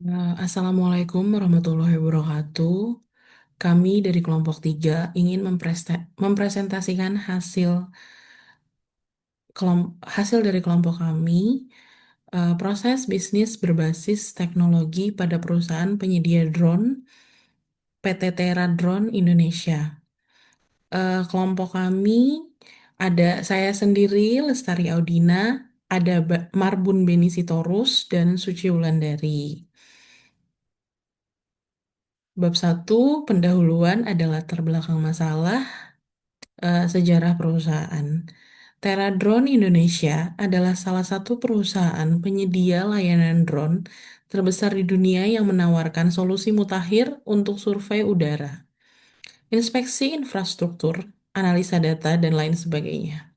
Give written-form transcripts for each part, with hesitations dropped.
Assalamualaikum warahmatullahi wabarakatuh. Kami dari kelompok 3 ingin mempresentasikan hasil dari kelompok kami, proses bisnis berbasis teknologi pada perusahaan penyedia drone PT Tera Drone Indonesia. Kelompok kami ada saya sendiri, Lestari Audina, ada Marbun Beni Sitorus, dan Suci Wulandari. Bab 1, pendahuluan adalah latar belakang masalah, sejarah perusahaan. Tera Drone Indonesia adalah salah satu perusahaan penyedia layanan drone terbesar di dunia yang menawarkan solusi mutakhir untuk survei udara, inspeksi infrastruktur, analisa data, dan lain sebagainya.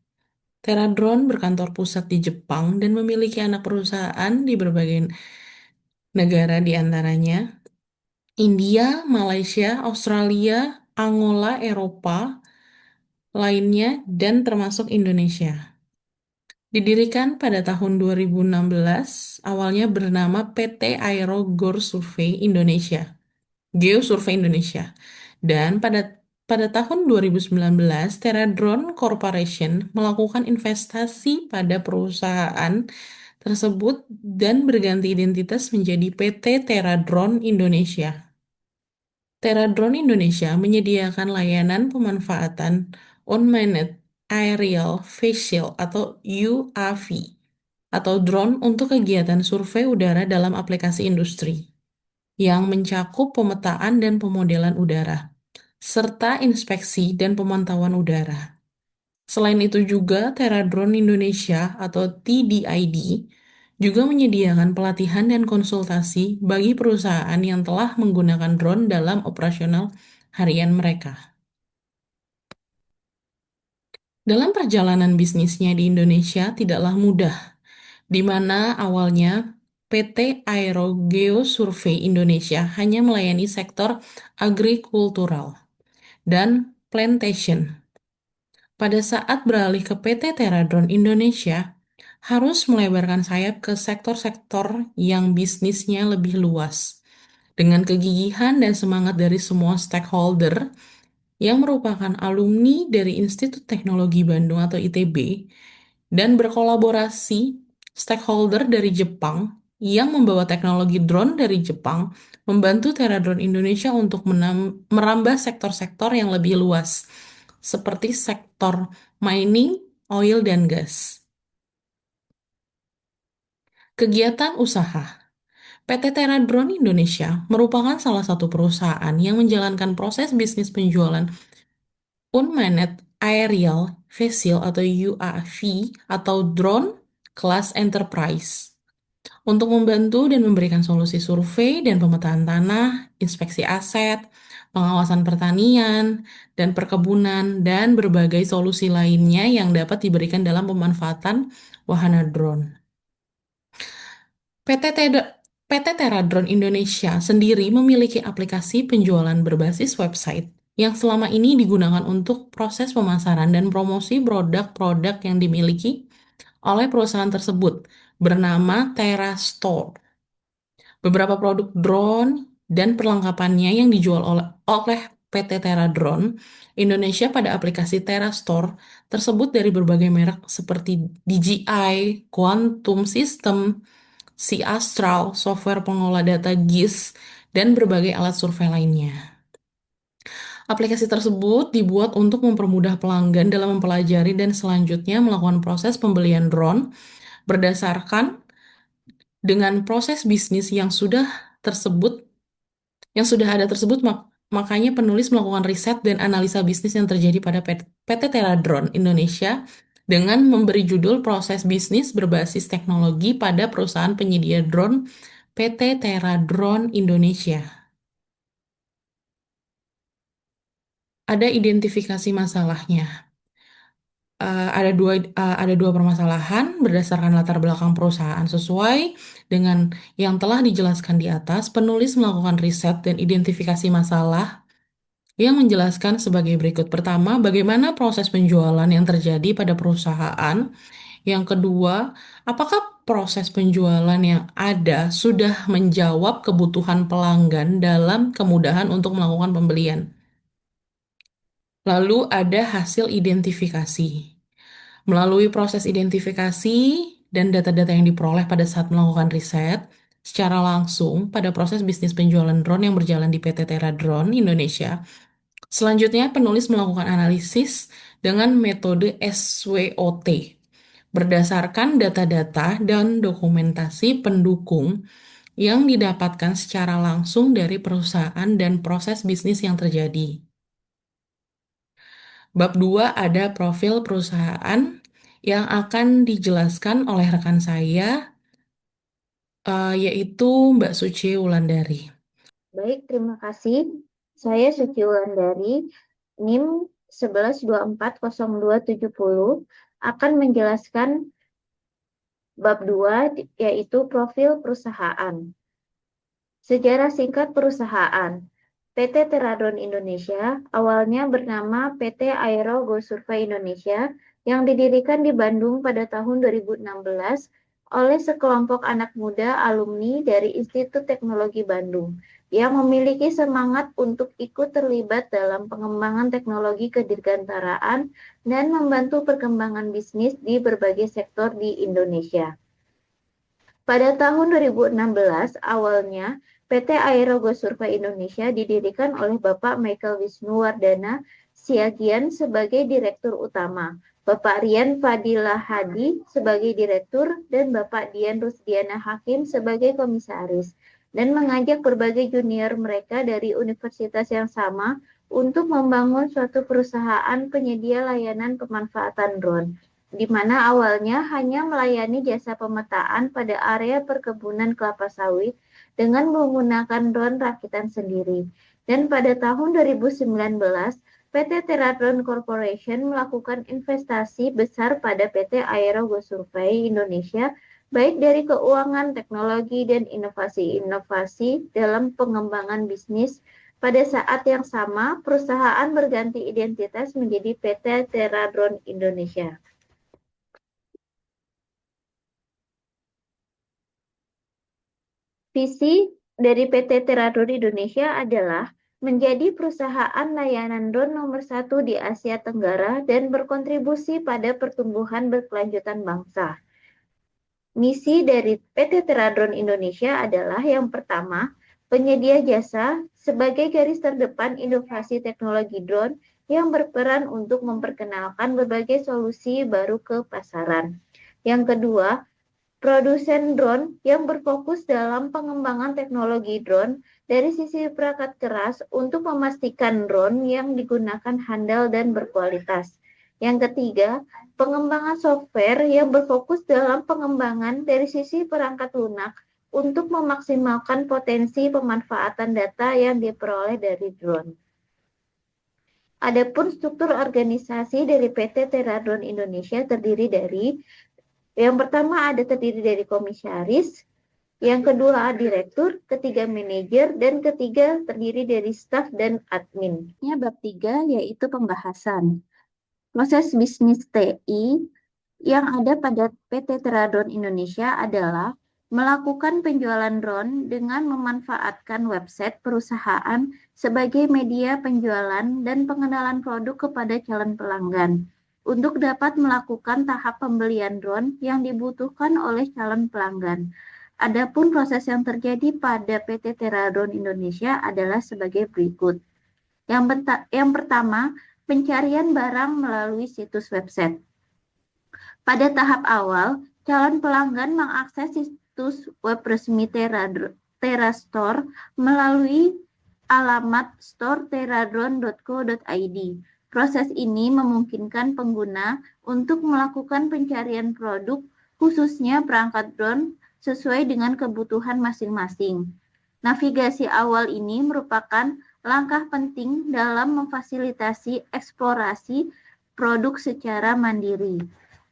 Tera Drone berkantor pusat di Jepang dan memiliki anak perusahaan di berbagai negara, di antaranya India, Malaysia, Australia, Angola, Eropa, lainnya, dan termasuk Indonesia. Didirikan pada tahun 2016, awalnya bernama PT Aero Geo Survey Indonesia, Geosurvey Indonesia. Dan pada tahun 2019, Teradrone Corporation melakukan investasi pada perusahaan tersebut dan berganti identitas menjadi PT Teradrone Indonesia. Teradrone Indonesia menyediakan layanan pemanfaatan unmanned aerial facial atau UAV atau drone untuk kegiatan survei udara dalam aplikasi industri yang mencakup pemetaan dan pemodelan udara serta inspeksi dan pemantauan udara. Selain itu juga Teradrone Indonesia atau TDID juga menyediakan pelatihan dan konsultasi bagi perusahaan yang telah menggunakan drone dalam operasional harian mereka. Dalam perjalanan bisnisnya di Indonesia tidaklah mudah, di mana awalnya PT Aero Geo Survey Indonesia hanya melayani sektor agrikultural dan plantation. Pada saat beralih ke PT Teradrone Indonesia, harus melebarkan sayap ke sektor-sektor yang bisnisnya lebih luas. Dengan kegigihan dan semangat dari semua stakeholder yang merupakan alumni dari Institut Teknologi Bandung atau ITB, dan berkolaborasi stakeholder dari Jepang yang membawa teknologi drone dari Jepang, membantu Teradrone Indonesia untuk merambah sektor-sektor yang lebih luas, seperti sektor mining, oil, dan gas. Kegiatan usaha PT Teradrone Indonesia merupakan salah satu perusahaan yang menjalankan proses bisnis penjualan unmanned aerial vessel atau UAV atau drone kelas enterprise untuk membantu dan memberikan solusi survei dan pemetaan tanah, inspeksi aset, pengawasan pertanian dan perkebunan, dan berbagai solusi lainnya yang dapat diberikan dalam pemanfaatan wahana drone. PT Teda- PT Teradrone Indonesia sendiri memiliki aplikasi penjualan berbasis website yang selama ini digunakan untuk proses pemasaran dan promosi produk-produk yang dimiliki oleh perusahaan tersebut bernama Tera Store. Beberapa produk drone dan perlengkapannya yang dijual oleh PT Tera Drone Indonesia pada aplikasi Tera Store tersebut dari berbagai merek seperti DJI, Quantum System, Sea Astral, software pengolah data GIS, dan berbagai alat survei lainnya. Aplikasi tersebut dibuat untuk mempermudah pelanggan dalam mempelajari dan selanjutnya melakukan proses pembelian drone berdasarkan dengan proses bisnis tersebut yang sudah ada tersebut. Makanya penulis melakukan riset dan analisa bisnis yang terjadi pada PT Teradrone Indonesia dengan memberi judul proses bisnis berbasis teknologi pada perusahaan penyedia drone PT Teradrone Indonesia. Ada identifikasi masalahnya. Ada dua permasalahan berdasarkan latar belakang perusahaan sesuai dengan yang telah dijelaskan di atas. Penulis melakukan riset dan identifikasi masalah yang menjelaskan sebagai berikut. Pertama, bagaimana proses penjualan yang terjadi pada perusahaan Yang kedua, apakah proses penjualan yang ada sudah menjawab kebutuhan pelanggan dalam kemudahan untuk melakukan pembelian? Lalu ada hasil identifikasi. Melalui proses identifikasi dan data-data yang diperoleh pada saat melakukan riset, secara langsung pada proses bisnis penjualan drone yang berjalan di PT Terra Drone Indonesia. Selanjutnya, penulis melakukan analisis dengan metode SWOT berdasarkan data-data dan dokumentasi pendukung yang didapatkan secara langsung dari perusahaan dan proses bisnis yang terjadi. Bab 2 ada profil perusahaan yang akan dijelaskan oleh rekan saya, yaitu Mbak Suci Wulandari. Baik, terima kasih. Saya Suci Wulandari, NIM 11240270 akan menjelaskan bab 2 yaitu profil perusahaan. Sejarah singkat perusahaan. PT Teradon Indonesia awalnya bernama PT Aero Go Survey Indonesia yang didirikan di Bandung pada tahun 2016 oleh sekelompok anak muda alumni dari Institut Teknologi Bandung yang memiliki semangat untuk ikut terlibat dalam pengembangan teknologi kedirgantaraan dan membantu perkembangan bisnis di berbagai sektor di Indonesia. Pada tahun 2016, awalnya PT Aerogo Survey Indonesia didirikan oleh Bapak Michael Wisnuwardana Siagian sebagai Direktur Utama, Bapak Rian Fadilah Hadi sebagai Direktur, dan Bapak Dian Rusdiana Hakim sebagai Komisaris, dan mengajak berbagai junior mereka dari universitas yang sama untuk membangun suatu perusahaan penyedia layanan pemanfaatan drone, di mana awalnya hanya melayani jasa pemetaan pada area perkebunan kelapa sawit dengan menggunakan drone rakitan sendiri. Dan pada tahun 2019, PT Teradron Corporation melakukan investasi besar pada PT Aero Go Survey Indonesia, baik dari keuangan, teknologi, dan inovasi-inovasi dalam pengembangan bisnis. Pada saat yang sama, perusahaan berganti identitas menjadi PT Teradron Indonesia. Visi dari PT Teradon Indonesia adalah menjadi perusahaan layanan drone nomor 1 di Asia Tenggara dan berkontribusi pada pertumbuhan berkelanjutan bangsa. Misi dari PT Teradon Indonesia adalah yang pertama, penyedia jasa sebagai garis terdepan inovasi teknologi drone yang berperan untuk memperkenalkan berbagai solusi baru ke pasaran. Yang kedua, produsen drone yang berfokus dalam pengembangan teknologi drone dari sisi perangkat keras untuk memastikan drone yang digunakan handal dan berkualitas. Yang ketiga, pengembangan software yang berfokus dalam pengembangan dari sisi perangkat lunak untuk memaksimalkan potensi pemanfaatan data yang diperoleh dari drone. Adapun struktur organisasi dari PT Teradon Indonesia terdiri dari yang pertama terdiri dari komisaris, yang kedua direktur, ketiga manajer, dan ketiga terdiri dari staf dan admin. Bab 3 yaitu pembahasan. Proses bisnis TI yang ada pada PT Teradon Indonesia adalah melakukan penjualan drone dengan memanfaatkan website perusahaan sebagai media penjualan dan pengenalan produk kepada calon pelanggan untuk dapat melakukan tahap pembelian drone yang dibutuhkan oleh calon pelanggan. Adapun proses yang terjadi pada PT Teradon Indonesia adalah sebagai berikut. Yang pertama, pencarian barang melalui situs website. Pada tahap awal, calon pelanggan mengakses situs web resmi Terra Store melalui alamat store.terradrone.co.id. Proses ini memungkinkan pengguna untuk melakukan pencarian produk, khususnya perangkat drone, sesuai dengan kebutuhan masing-masing. Navigasi awal ini merupakan langkah penting dalam memfasilitasi eksplorasi produk secara mandiri.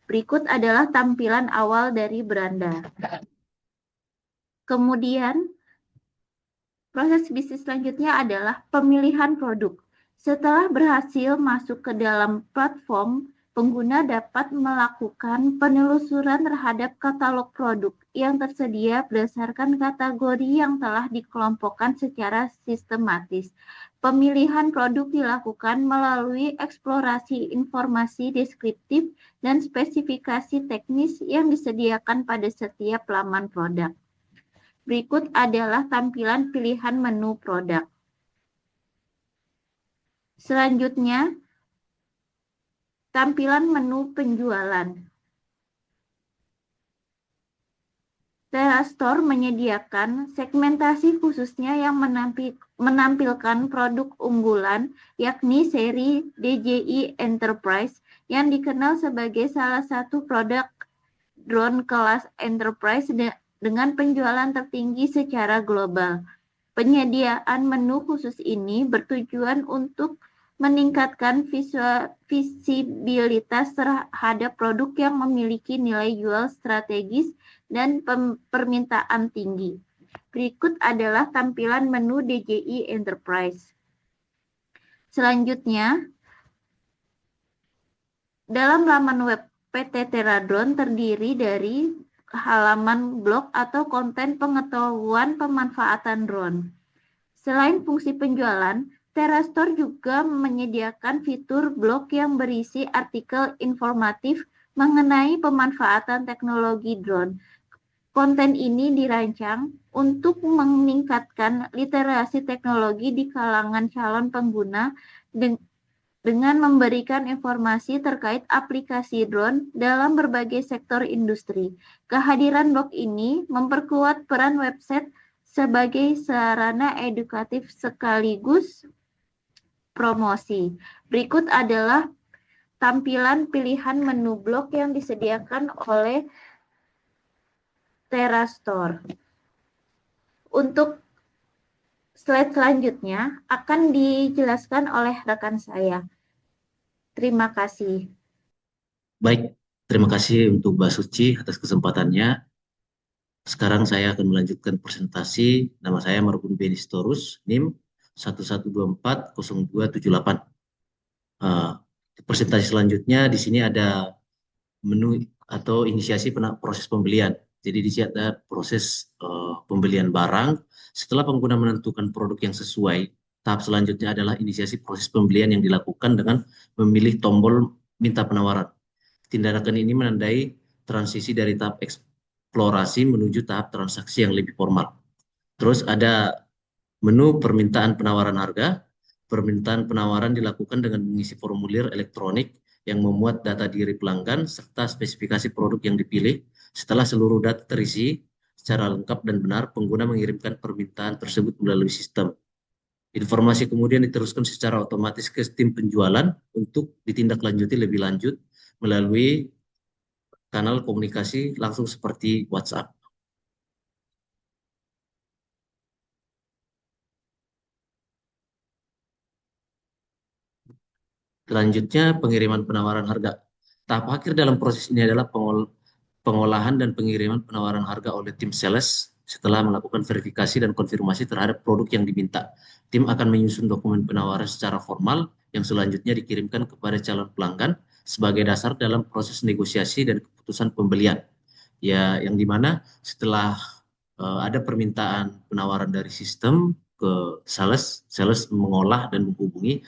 Berikut adalah tampilan awal dari beranda. Kemudian, proses bisnis selanjutnya adalah pemilihan produk. Setelah berhasil masuk ke dalam platform pengguna dapat melakukan penelusuran terhadap katalog produk yang tersedia berdasarkan kategori yang telah dikelompokkan secara sistematis. Pemilihan produk dilakukan melalui eksplorasi informasi deskriptif dan spesifikasi teknis yang disediakan pada setiap laman produk. Berikut adalah tampilan pilihan menu produk. Selanjutnya, tampilan menu penjualan. Terastore menyediakan segmentasi khususnya yang menampilkan produk unggulan, yakni seri DJI Enterprise, yang dikenal sebagai salah satu produk drone kelas enterprise dengan penjualan tertinggi secara global. Penyediaan menu khusus ini bertujuan untuk meningkatkan visibilitas terhadap produk yang memiliki nilai jual strategis dan permintaan tinggi. Berikut adalah tampilan menu DJI Enterprise. Selanjutnya, dalam laman web PT Teradrone terdiri dari halaman blog atau konten pengetahuan pemanfaatan drone. Selain fungsi penjualan, Terastore juga menyediakan fitur blog yang berisi artikel informatif mengenai pemanfaatan teknologi drone. Konten ini dirancang untuk meningkatkan literasi teknologi di kalangan calon pengguna dengan memberikan informasi terkait aplikasi drone dalam berbagai sektor industri. Kehadiran blog ini memperkuat peran website sebagai sarana edukatif sekaligus promosi. Berikut adalah tampilan pilihan menu blog yang disediakan oleh Terastore. Untuk slide selanjutnya akan dijelaskan oleh rekan saya. Terima kasih. Baik, terima kasih untuk Mbak Suci atas kesempatannya. Sekarang saya akan melanjutkan presentasi. Nama saya Marbun Benistorus, NIM 11240278. Eh, Presentasi selanjutnya di sini ada menu atau inisiasi proses pembelian. Jadi di sini ada proses pembelian barang. Setelah pengguna menentukan produk yang sesuai, tahap selanjutnya adalah inisiasi proses pembelian yang dilakukan dengan memilih tombol minta penawaran. Tindakan ini menandai transisi dari tahap eksplorasi menuju tahap transaksi yang lebih formal. Terus ada menu permintaan penawaran harga. Permintaan penawaran dilakukan dengan mengisi formulir elektronik yang memuat data diri pelanggan serta spesifikasi produk yang dipilih. Setelah seluruh data terisi secara lengkap dan benar, pengguna mengirimkan permintaan tersebut melalui sistem. Informasi kemudian diteruskan secara otomatis ke tim penjualan untuk ditindaklanjuti lebih lanjut melalui kanal komunikasi langsung seperti WhatsApp. Selanjutnya, pengiriman penawaran harga. Tahap akhir dalam proses ini adalah pengolahan dan pengiriman penawaran harga oleh tim sales setelah melakukan verifikasi dan konfirmasi terhadap produk yang diminta. Tim akan menyusun dokumen penawaran secara formal yang selanjutnya dikirimkan kepada calon pelanggan sebagai dasar dalam proses negosiasi dan keputusan pembelian. Ya, yang dimana setelah ada permintaan penawaran dari sistem ke sales mengolah dan menghubungi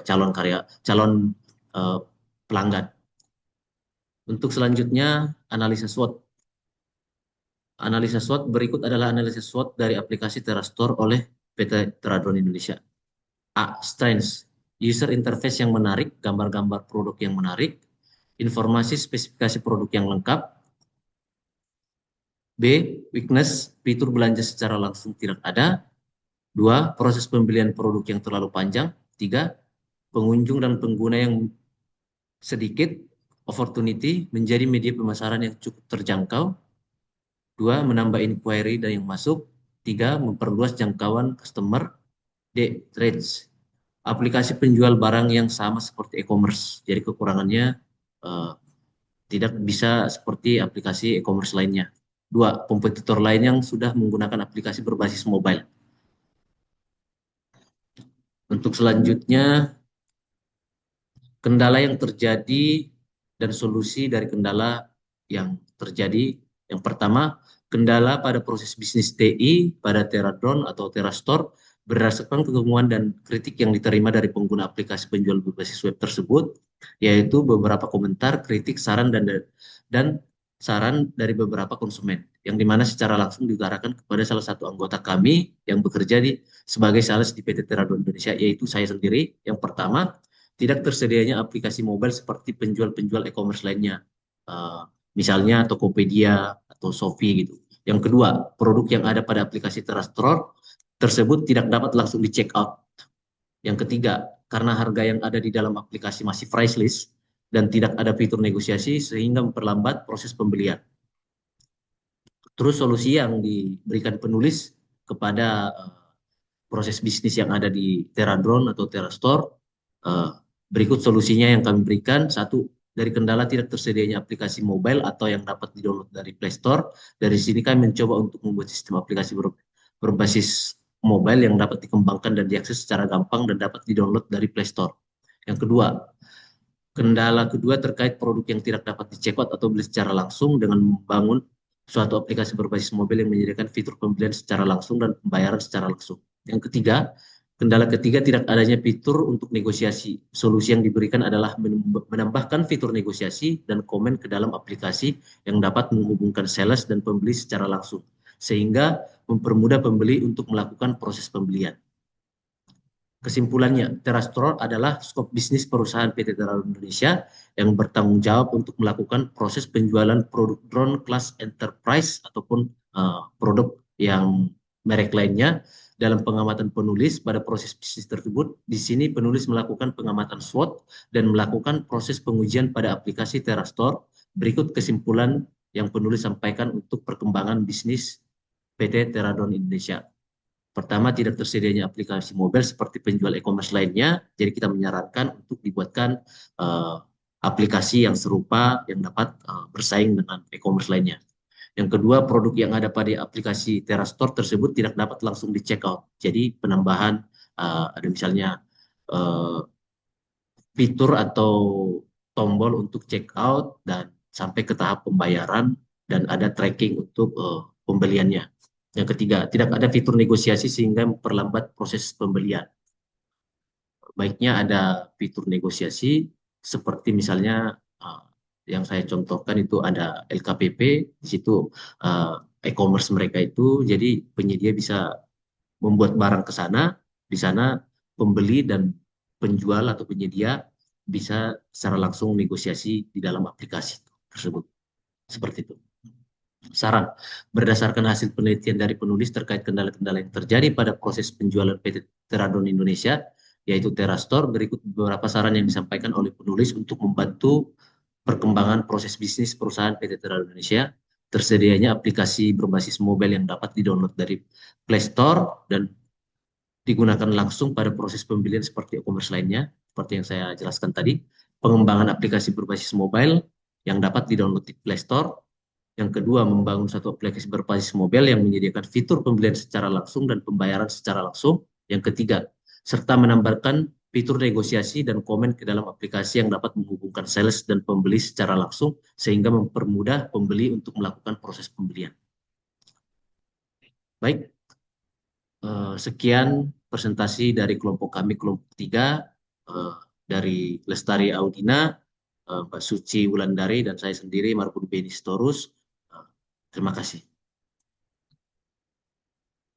calon uh, pelanggan. Untuk selanjutnya, analisa SWOT. Analisa SWOT berikut adalah analisa SWOT dari aplikasi Terastore oleh PT Teradrone Indonesia. A. Strengths. User interface yang menarik, gambar-gambar produk yang menarik, informasi spesifikasi produk yang lengkap. B. Weakness, fitur belanja secara langsung tidak ada. 2. Proses pembelian produk yang terlalu panjang. 3. Pengunjung dan pengguna yang sedikit. Opportunity, menjadi media pemasaran yang cukup terjangkau. 2. Menambah inquiry dan yang masuk. 3. Memperluas jangkauan customer. D. Trades, aplikasi penjual barang yang sama seperti e-commerce. Jadi kekurangannya eh, tidak bisa seperti aplikasi e-commerce lainnya. 2. Kompetitor lain yang sudah menggunakan aplikasi berbasis mobile. Untuk selanjutnya, kendala yang terjadi dan solusi dari kendala yang terjadi. Yang pertama, kendala pada proses bisnis TI pada Teradron atau Terastore berdasarkan ketemuan dan kritik yang diterima dari pengguna aplikasi penjual berbasis web tersebut, yaitu beberapa komentar, kritik, saran, dan saran dari beberapa konsumen, yang dimana secara langsung diutarakan kepada salah satu anggota kami yang bekerja sebagai sales di PT Teradon Indonesia, yaitu saya sendiri. Yang pertama, tidak tersedianya aplikasi mobile seperti penjual-penjual e-commerce lainnya, Eh, misalnya Tokopedia atau Shopee gitu. Yang kedua, produk yang ada pada aplikasi Terastore tersebut tidak dapat langsung di check out. Yang ketiga, karena harga yang ada di dalam aplikasi masih price list dan tidak ada fitur negosiasi sehingga memperlambat proses pembelian. Terus solusi yang diberikan penulis kepada proses bisnis yang ada di Teradron atau Terastore, eh, berikut solusinya yang kami berikan. Satu, dari kendala tidak tersedianya aplikasi mobile atau yang dapat di-download dari Play Store. Dari sini kami mencoba untuk membuat sistem aplikasi berbasis mobile yang dapat dikembangkan dan diakses secara gampang dan dapat di-download dari Play Store. Yang kedua, kendala kedua terkait produk yang tidak dapat dicekot atau beli secara langsung dengan membangun suatu aplikasi berbasis mobile yang menyediakan fitur pembelian secara langsung dan pembayaran secara langsung. Yang ketiga, kendala ketiga tidak adanya fitur untuk negosiasi. Solusi yang diberikan adalah menambahkan fitur negosiasi dan komen ke dalam aplikasi yang dapat menghubungkan sales dan pembeli secara langsung, sehingga mempermudah pembeli untuk melakukan proses pembelian. Kesimpulannya, Terastore adalah skop bisnis perusahaan PT Teradon Indonesia yang bertanggung jawab untuk melakukan proses penjualan produk drone kelas enterprise ataupun produk yang merek lainnya. Dalam pengamatan penulis pada proses bisnis tersebut, di sini penulis melakukan pengamatan SWOT dan melakukan proses pengujian pada aplikasi Terastore. Berikut kesimpulan yang penulis sampaikan untuk perkembangan bisnis PT Teradon Indonesia. Pertama, tidak tersedianya aplikasi mobile seperti penjual e-commerce lainnya, jadi kita menyarankan untuk dibuatkan aplikasi yang serupa yang dapat bersaing dengan e-commerce lainnya. Yang kedua, produk yang ada pada aplikasi Terastore tersebut tidak dapat langsung di check out. Jadi penambahan ada misalnya uh, fitur atau tombol untuk check out dan sampai ke tahap pembayaran dan ada tracking untuk pembeliannya. Yang ketiga, tidak ada fitur negosiasi sehingga memperlambat proses pembelian. Baiknya ada fitur negosiasi seperti misalnya yang saya contohkan itu ada LKPP, di situ e-commerce mereka itu jadi penyedia bisa membuat barang ke sana, di sana pembeli dan penjual atau penyedia bisa secara langsung negosiasi di dalam aplikasi tersebut. Seperti itu. Saran, berdasarkan hasil penelitian dari penulis terkait kendala-kendala yang terjadi pada proses penjualan PT Teradon Indonesia, yaitu Terastore, berikut beberapa saran yang disampaikan oleh penulis untuk membantu perkembangan proses bisnis perusahaan PT Teradon Indonesia. Tersedianya aplikasi berbasis mobile yang dapat di-download dari Play Store dan digunakan langsung pada proses pembelian seperti e-commerce lainnya, seperti yang saya jelaskan tadi. Pengembangan aplikasi berbasis mobile yang dapat di-download di Play Store. Yang kedua, membangun satu aplikasi berbasis mobile yang menyediakan fitur pembelian secara langsung dan pembayaran secara langsung. Yang ketiga, serta menambahkan fitur negosiasi dan komen ke dalam aplikasi yang dapat menghubungkan sales dan pembeli secara langsung sehingga mempermudah pembeli untuk melakukan proses pembelian. Baik, sekian presentasi dari kelompok kami, kelompok 3, dari Lestari Audina, Mbak Suci Wulandari, dan saya sendiri, Marbun Benistorus. Terima kasih.